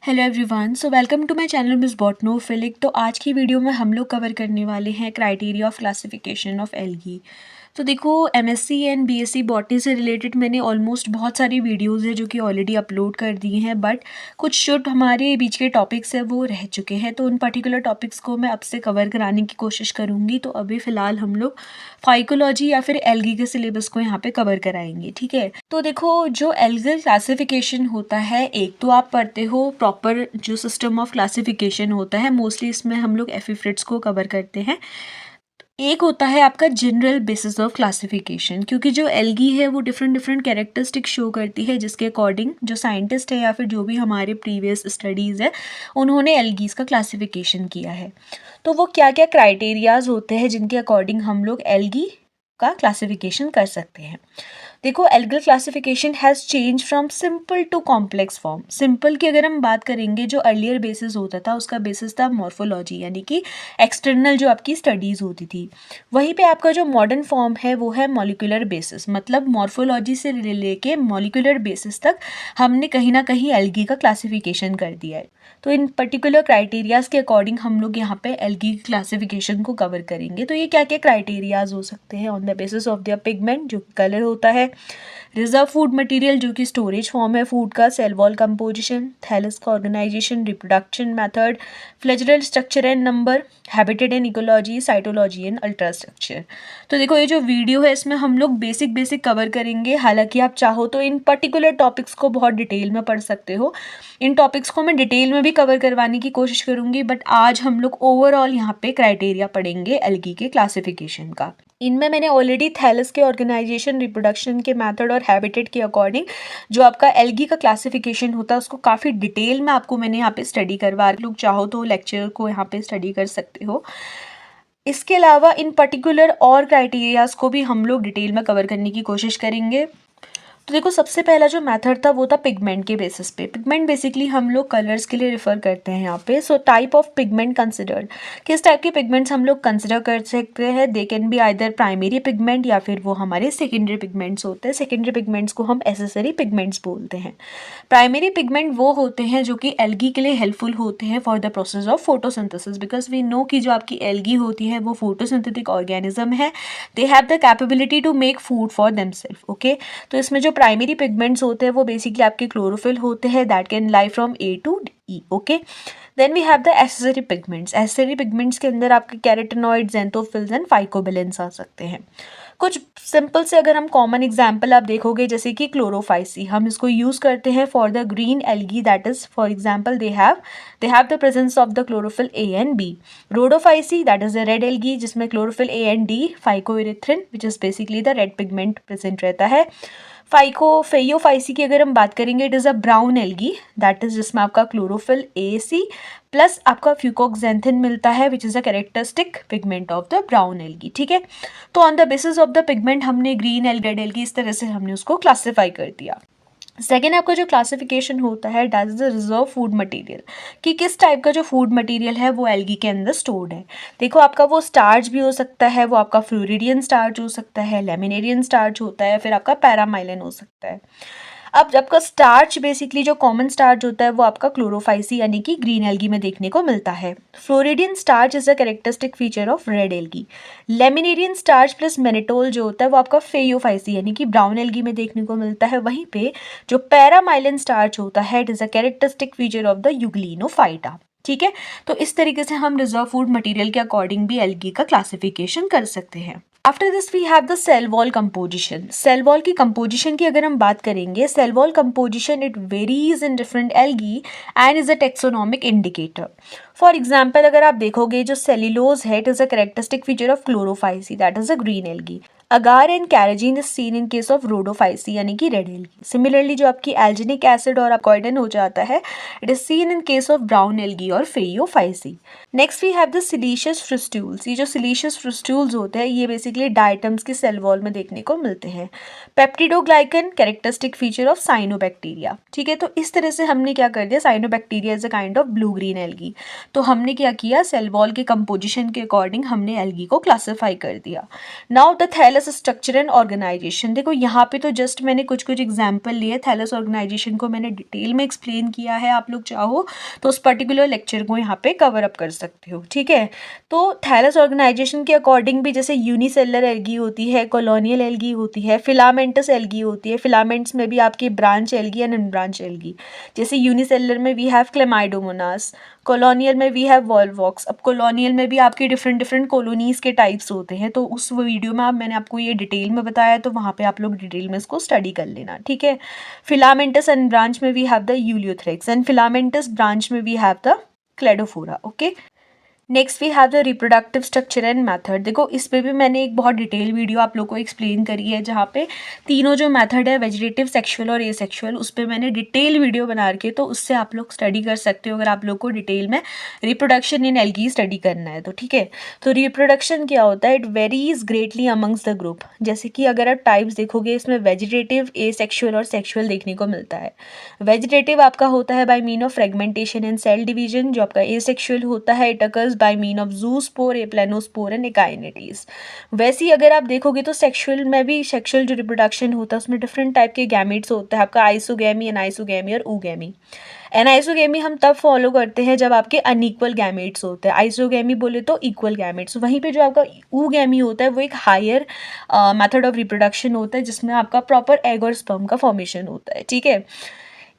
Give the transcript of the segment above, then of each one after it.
Hello everyone, so welcome to my channel miss botnophilic. तो आज की वीडियो में हम लोग कवर करने वाले हैं criteria of classification of algae. तो देखो, एमएससी एंड बीएससी बॉटनी से रिलेटेड मैंने ऑलमोस्ट बहुत सारी वीडियोस है जो कि ऑलरेडी अपलोड कर दी हैं, बट कुछ जो हमारे बीच के टॉपिक्स हैं वो रह चुके हैं, तो उन पर्टिकुलर टॉपिक्स को मैं अब से कवर कराने की कोशिश करूँगी। तो अभी फ़िलहाल हम लोग फाइकोलॉजी या फिर एल्गी के सिलेबस को यहाँ पे कवर कराएंगे, ठीक है। तो देखो, जो एल्गल क्लासिफिकेशन होता है, एक तो आप पढ़ते हो प्रॉपर जो सिस्टम ऑफ क्लासिफिकेशन होता है, मोस्टली इसमें हम लोग एफिफ्रिट्स को कवर करते हैं। एक होता है आपका जनरल बेसिस ऑफ क्लासिफिकेशन, क्योंकि जो एल्गी है वो डिफरेंट डिफरेंट कैरेक्टरिस्टिक शो करती है, जिसके अकॉर्डिंग जो साइंटिस्ट है या फिर जो भी हमारे प्रीवियस स्टडीज़ है उन्होंने एल्गीज का क्लासिफिकेशन किया है। तो वो क्या क्या क्राइटेरियाज होते हैं जिनके अकॉर्डिंग हम लोग एल्गी का क्लासिफिकेशन कर सकते हैं। देखो, algal classification has change from simple to complex form. Simple की अगर हम बात करेंगे, जो अर्लियर बेसिस होता था उसका बेसिस था मॉर्फोलॉजी, यानी कि एक्सटर्नल जो आपकी स्टडीज़ होती थी। वहीं पे आपका जो मॉडर्न फॉर्म है वो है मॉलिक्यूलर बेसिस, मतलब मॉर्फोलॉजी से लेके मॉलिक्यूलर बेसिस तक हमने कहीं ना कहीं एल्गी का क्लासिफिकेशन कर दिया है। तो इन पर्टिकुलर क्राइटेरियाज के अकॉर्डिंग हम लोग यहाँ पे एल्गी क्लासिफिकेशन को कवर करेंगे। तो ये क्या क्या क्राइटेरियाज हो सकते हैं? On the basis of the pigment, जो कलर होता है, रिजर्व फूड मटेरियल जो कि स्टोरेज फॉर्म है फूड का, सेल वॉल कंपोजिशन, थैलस का organisation, reproduction method, flagellar structure and number, habitat and ecology, cytology and ultra structure. तो देखो, ये जो वीडियो है इसमें हम लोग बेसिक कवर करेंगे। हालांकि आप चाहो तो इन पर्टिकुलर टॉपिक्स को बहुत डिटेल में पढ़ सकते हो, इन टॉपिक्स को मैं डिटेल में भी कवर करवाने की कोशिश करूंगी, बट आज हम लोग ओवरऑल यहाँ पे क्राइटेरिया पढ़ेंगे एल्गी के क्लासिफिकेशन का। इनमें मैंने ऑलरेडी थैलस के ऑर्गेनाइजेशन, रिप्रोडक्शन के मेथड और हैबिटेट के अकॉर्डिंग जो आपका एल्गी का क्लासिफिकेशन होता है उसको काफ़ी डिटेल में आपको मैंने यहाँ पे स्टडी करवा, लोग चाहो तो लेक्चर को यहाँ पे स्टडी कर सकते हो। इसके अलावा इन पर्टिकुलर और क्राइटेरियाज को भी हम लोग डिटेल में कवर करने की कोशिश करेंगे। तो देखो, सबसे पहला जो मेथड था वो था पिगमेंट के बेसिस पे। पिगमेंट बेसिकली हम लोग कलर्स के लिए रिफर करते हैं यहाँ पे। So type of pigment considered, किस टाइप के पिगमेंट्स हम लोग कंसिडर कर सकते हैं? They can be either primary pigment या फिर वो हमारे सेकेंडरी पिगमेंट्स होते हैं। सेकेंडरी पिगमेंट्स को हम एसेसरी पिगमेंट्स बोलते हैं। प्राइमरी पिगमेंट वो होते हैं जो कि एल्गी के लिए हेल्पफुल होते हैं for the process of photosynthesis, because we know कि जो आपकी एल्गी होती है वो फोटोसिंथेटिक ऑर्गेनिज्म है। They have the capability to make food for themself, okay. तो इसमें जो प्राइमरी पिगमेंट्स होते हैं वो बेसिकली आपके क्लोरोफिल होते हैं, that can lie from A to E, okay. Then we have the accessory pigments. Accessory pigments के अंदर आपके कैरोटेनॉइड्स, ज़ेंथोफिल्स एंड फाइकोबिलेंस आ सकते हैं। कुछ सिंपल से अगर हम कॉमन एग्जाम्पल आप देखोगे, जैसे कि क्लोरोफाइसी, हम इसको यूज़ करते हैं for the green algae, that is for example they have the presence of the chlorophyll a and b. Rhodophyceae, that is the red algae जिसमें chlorophyll a and d, phycoerythrin which is basically the red pigment present रहता है। Phaeophyceae की अगर हम बात करेंगे, it is a brown algae, that is जिसमें आपका क्लोरोफिल ए सी प्लस आपका फ्यूकोक्सेंथिन मिलता है, which is a characteristic pigment of the brown algae, ठीक है। तो on the basis of the pigment हमने ग्रीन एल्गी, रेड एल्गी, इस तरह से हमने उसको क्लासीफाई कर दिया। सेकेंड आपका जो क्लासिफिकेशन होता है, that is the reserve food material, कि किस टाइप का जो फूड मटेरियल है वो एल्गी के अंदर स्टोर्ड है। देखो, आपका वो स्टार्च भी हो सकता है, वो आपका फ्लोरिडियन स्टार्च हो सकता है, लेमिनेरियन स्टार्च होता है, फिर आपका पैरामाइलिन हो सकता है। अब आपका स्टार्च बेसिकली जो कॉमन स्टार्च होता है वो आपका क्लोरोफाइसी यानी कि ग्रीन एल्गी में देखने को मिलता है। Floridean starch is a characteristic feature of red algae. Laminarin starch plus mannitol जो होता है वो आपका फेयोफाइसी यानी कि ब्राउन एल्गी में देखने को मिलता है। वहीं पे जो पैरामाइलिन स्टार्च होता है, it is a characteristic feature of the Euglenophyta, ठीक है। तो इस तरीके से हम रिजर्व फूड मटेरियल के अकॉर्डिंग भी एल्गी का क्लासिफिकेशन कर सकते हैं। After this we have the cell wall composition. Cell wall की कंपोजिशन की अगर हम बात करेंगे, cell wall composition it varies in different algae and is a taxonomic indicator. For example, अगर आप देखोगे जो सेल्यूलोज है, it is a characteristic feature of Chlorophyceae, that is a green algae. Agar and carrageenan is seen in case of Rhodophyceae यानी कि red algae. Similarly जो आपकी एल्जिनिक acid और अपकॉइडन हो जाता है, it is seen in case of brown algae और Phaeophyceae. Next we have the siliceous frustules. ये जो सिलीशियस फ्रिस्ट्यूल्स होते हैं ये बेसिकली डायटम्स की सेल वॉल में देखने को मिलते हैं। Peptidoglycan characteristic feature of cyanobacteria, ठीक है। तो इस तरह से हमने क्या कर दिया, cyanobacteria is a kind of blue green algae. तो हमने क्या किया, सेल वॉल के कंपोजिशन के अकॉर्डिंग हमने एल्गी को क्लासीफाई कर दिया। Now the thallus thallus structure and organization. देखो यहाँ पे तो जस्ट मैंने कुछ कुछ एग्जाम्पल लिए, थैलस ऑर्गेनाइजेशन को मैंने डिटेल में एक्सप्लेन किया है, आप लोग चाहो तो उस पर्टिकुलर लेक्चर को यहाँ पे कवर अप कर सकते हो, ठीक है। तो थैलस ऑर्गेनाइजेशन के अकॉर्डिंग भी जैसे यूनिसेलर एल्गी होती है, कॉलोनियल एल्गी होती है, फिलामेंटस एल्गी होती है, फिलामेंट्स में भी आपकी branch algae and unbranch algae. जैसे यूनिसेलर में वी हैव क्लेमाइडोमोनास, कॉलोनियल में वी हैव वॉल्वॉक्स। अब कॉलोनियल में भी आपके डिफरेंट डिफरेंट कॉलोनीज के टाइप्स होते हैं, तो उस वीडियो में मैंने आपको ये डिटेल में बताया, तो वहाँ पे आप लोग डिटेल में इसको स्टडी कर लेना, ठीक है। फिलामेंटस अनब्रांच में we have the Ulothrix and filamentous branch में we have the Cladophora, okay. Next we have the reproductive structure and method. देखो इस पे भी मैंने एक बहुत डिटेल वीडियो आप लोग को एक्सप्लेन करी है, जहाँ पे तीनों जो मेथड है वेजिटेटिव, सेक्सुअल और एसेक्सुअल, उस पे मैंने डिटेल वीडियो बना रखी, तो उससे आप लोग स्टडी कर सकते हो अगर आप लोग को डिटेल में रिप्रोडक्शन इन एल्गी स्टडी करना है तो, ठीक है। तो रिप्रोडक्शन क्या होता है, it varies greatly amongst the group. जैसे कि अगर आप टाइप्स देखोगे इसमें वेजिटेटिव, एसेक्सुअल और सेक्सुअल देखने को मिलता है। वेजिटेटिव आपका होता है by mean of fragmentation and cell division. जो आपका एसेक्सुअल होता है it occurs by mean of zoospore, aplanospore and akinetes. वैसे ही अगर आप देखोगे तो सेक्सुअल में भी, सेक्सुअल जो रिप्रोडक्शन होता है उसमें डिफरेंट टाइप के गैमेट्स होते हैं, आपका आइसोगैमी, एनाइसोगैमी और ऊगैमी। एनाइसोगैमी हम तब फॉलो करते हैं जब आपके अनइक्वल गैमेट्स होते हैं, आइसोगैमी बोले तो इक्वल गैमेट्स। वहीं पे जो आपका ऊगैमी होता है वो एक हायर मेथड ऑफ रिप्रोडक्शन होता है, जिसमें आपका प्रॉपर एग और स्पर्म का फॉर्मेशन होता है, ठीक है।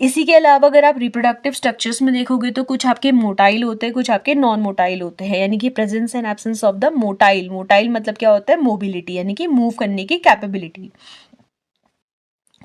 इसी के अलावा अगर आप रिप्रोडक्टिव स्ट्रक्चर्स में देखोगे तो कुछ आपके मोटाइल होते हैं, कुछ आपके नॉन मोटाइल होते हैं, यानी कि presence and absence of the motile. Motile मतलब क्या होता है, मोबिलिटी, यानी कि मूव करने की कैपेबिलिटी।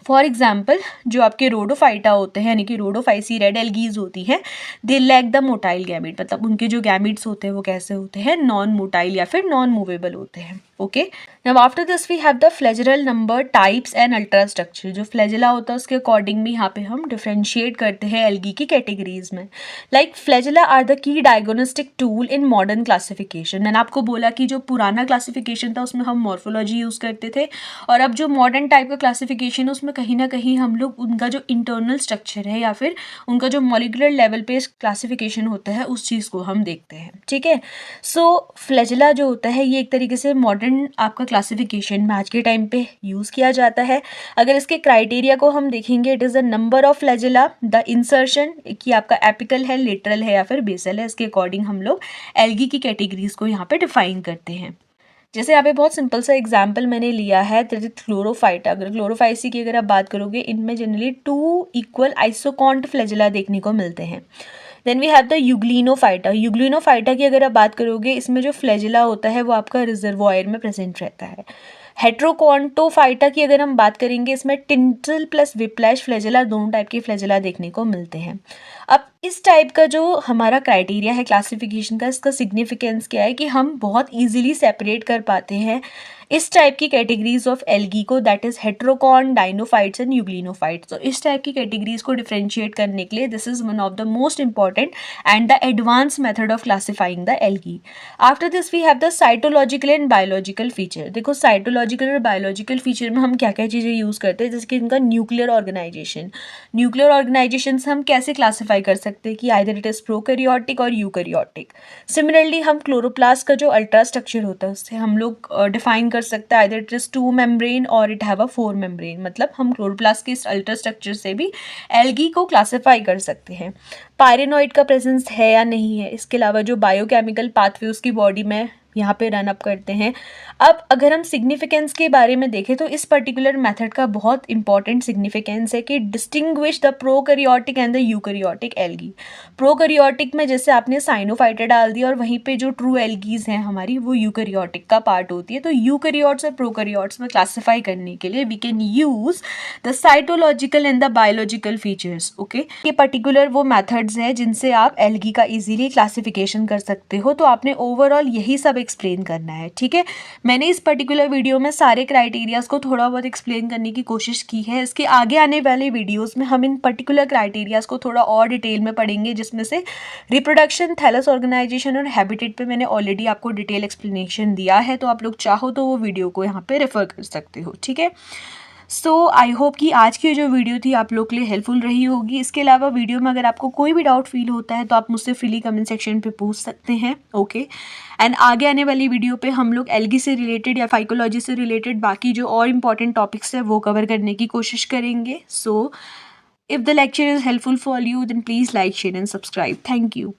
फॉर एग्जाम्पल जो आपके रोडोफाइटा होते हैं, यानी कि रोडोफाइसी रेड एल्गीज होती हैं, they lack the motile gamete, मतलब उनके जो गैमेट्स होते हैं वो कैसे होते हैं, नॉन मोटाइल या फिर नॉन मूवेबल होते हैं, okay. Now after this we have the flagellar number, types and ultra structure. जो फ्लैजेला होता है उसके अकॉर्डिंग भी यहाँ पे हम डिफ्रेंशिएट करते हैं एल्गी की कैटेगरीज में। Like flagella are the key diagnostic tool in modern classification. मैंने आपको बोला कि जो पुराना क्लासिफिकेशन था उसमें हम मॉर्फोलॉजी यूज़ करते थे, और अब जो मॉडर्न टाइप का क्लासिफिकेशन है उसमें कहीं ना कहीं हम लोग उनका जो इंटरनल स्ट्रक्चर है या फिर उनका जो मॉलिक्यूलर लेवल पे क्लासिफिकेशन होता है उस चीज़ को हम देखते हैं, ठीक है। सो फ्लैजेला जो होता है ये एक तरीके से मॉडर्न आपका क्लासिफिकेशन में आज के टाइम पे यूज़ किया जाता है। अगर इसके क्राइटेरिया को हम देखेंगे, it is the number of flagella, the insertion कि आपका एपिकल है, लेटरल है या फिर बेसल है, इसके अकॉर्डिंग हम लोग एल्गी की कैटेगरीज को यहाँ पे डिफाइन करते हैं। जैसे यहाँ पे बहुत सिंपल सा एग्जाम्पल मैंने लिया है, क्लोरोफाइटा। अगर क्लोरोफाइसी की अगर आप बात करोगे, इनमें जनरली 2 इक्वल आइसोकॉन्ट फ्लैजेला देखने को मिलते हैं। Then we have the Euglenophyta. Euglenophyta की अगर आप बात करोगे, इसमें जो फ्लैजेला होता है वो आपका रिजर्वॉयर में प्रेजेंट रहता है। हेट्रोकॉन्टोफाइटा की अगर हम बात करेंगे, इसमें टिंटल प्लस विप्लैश फ्लैजेला, दोनों टाइप के फ्लैजेला देखने को मिलते हैं। अब इस टाइप का जो हमारा क्राइटेरिया है क्लासिफिकेशन का, इसका सिग्निफिकेंस क्या है कि हम बहुत इजीली सेपरेट कर पाते हैं इस टाइप की कैटेगरीज ऑफ एल्गी को, दैट इज हेट्रोकॉन, डाइनोफाइट्स एंड यूग्लिनोफाइट्स। तो इस टाइप की कैटेगरीज को डिफरेंशिएट करने के लिए this is one of the most important and the advance method of classifying the algae. After this we have the cytological and biological feature. देखो cytological और biological feature में हम क्या क्या चीज़ें यूज़ करते हैं, जैसे कि इनका न्यूक्लियर ऑर्गेनाइजेशन। न्यूक्लियर ऑर्गेनाइजेशन हम कैसे क्लासीफाई कर सकते हैं कि आइदर इट इज प्रोकैरियोटिक और यूकैरियोटिक। सिमिलरली हम क्लोरोप्लास्ट का जो अल्ट्रा स्ट्रक्चर होता है उससे हम लोग डिफाइन कर सकते हैं आइदर इट इज 2 मेम्ब्रेन और इट हैव अ 4 मेम्ब्रेन। मतलब हम क्लोरोप्लास्ट के इस अल्ट्रा स्ट्रक्चर से भी एल्गी को क्लासीफाई कर सकते हैं। पायरेनोइड का प्रेजेंस है या नहीं है, इसके अलावा जो बायोकेमिकल पाथवे उसकी बॉडी में यहाँ पे रन अप करते हैं। अब अगर हम सिग्निफिकेंस के बारे में देखें तो इस पर्टिकुलर मेथड का बहुत इंपॉर्टेंट सिग्निफिकेंस है कि distinguish the prokaryotic and the eukaryotic algae. Prokaryotic में जैसे आपने साइनोफाइटा डाल दिया और वहीं पे जो ट्रू एल्गीज हैं हमारी वो यूकैरियोटिक का पार्ट होती है। तो यूकैरियोट्स और प्रोकैरियोट्स में क्लासीफाई करने के लिए we can use the cytological and the biological features, okay. ये पर्टिकुलर वो मेथड्स हैं जिनसे आप एल्गी का इजीली क्लासिफिकेशन कर सकते हो। तो आपने ओवरऑल यही सब एक्सप्लेन करना है, ठीक है। मैंने इस पर्टिकुलर वीडियो में सारे क्राइटेरियाज को थोड़ा बहुत एक्सप्लेन करने की कोशिश की है। इसके आगे आने वाले वीडियोस में हम इन पर्टिकुलर क्राइटेरियाज को थोड़ा और डिटेल में पढ़ेंगे, जिसमें से रिप्रोडक्शन, थैलस ऑर्गेनाइजेशन और हैबिटेट पे मैंने ऑलरेडी आपको डिटेल एक्सप्लेनेशन दिया है। तो आप लोग चाहो तो वो वीडियो को यहाँ पे रेफर कर सकते हो, ठीक है। सो आई होप कि आज की जो वीडियो थी आप लोग के लिए हेल्पफुल रही होगी। इसके अलावा वीडियो में अगर आपको कोई भी डाउट फील होता है तो आप मुझसे फ्रीली कमेंट सेक्शन पे पूछ सकते हैं, ओके। एंड आगे आने वाली वीडियो पे हम लोग एल्गी से रिलेटेड या फाइकोलॉजी से रिलेटेड बाकी जो और इम्पॉर्टेंट टॉपिक्स है वो कवर करने की कोशिश करेंगे। So if the lecture is helpful for you then please like share and subscribe. Thank you.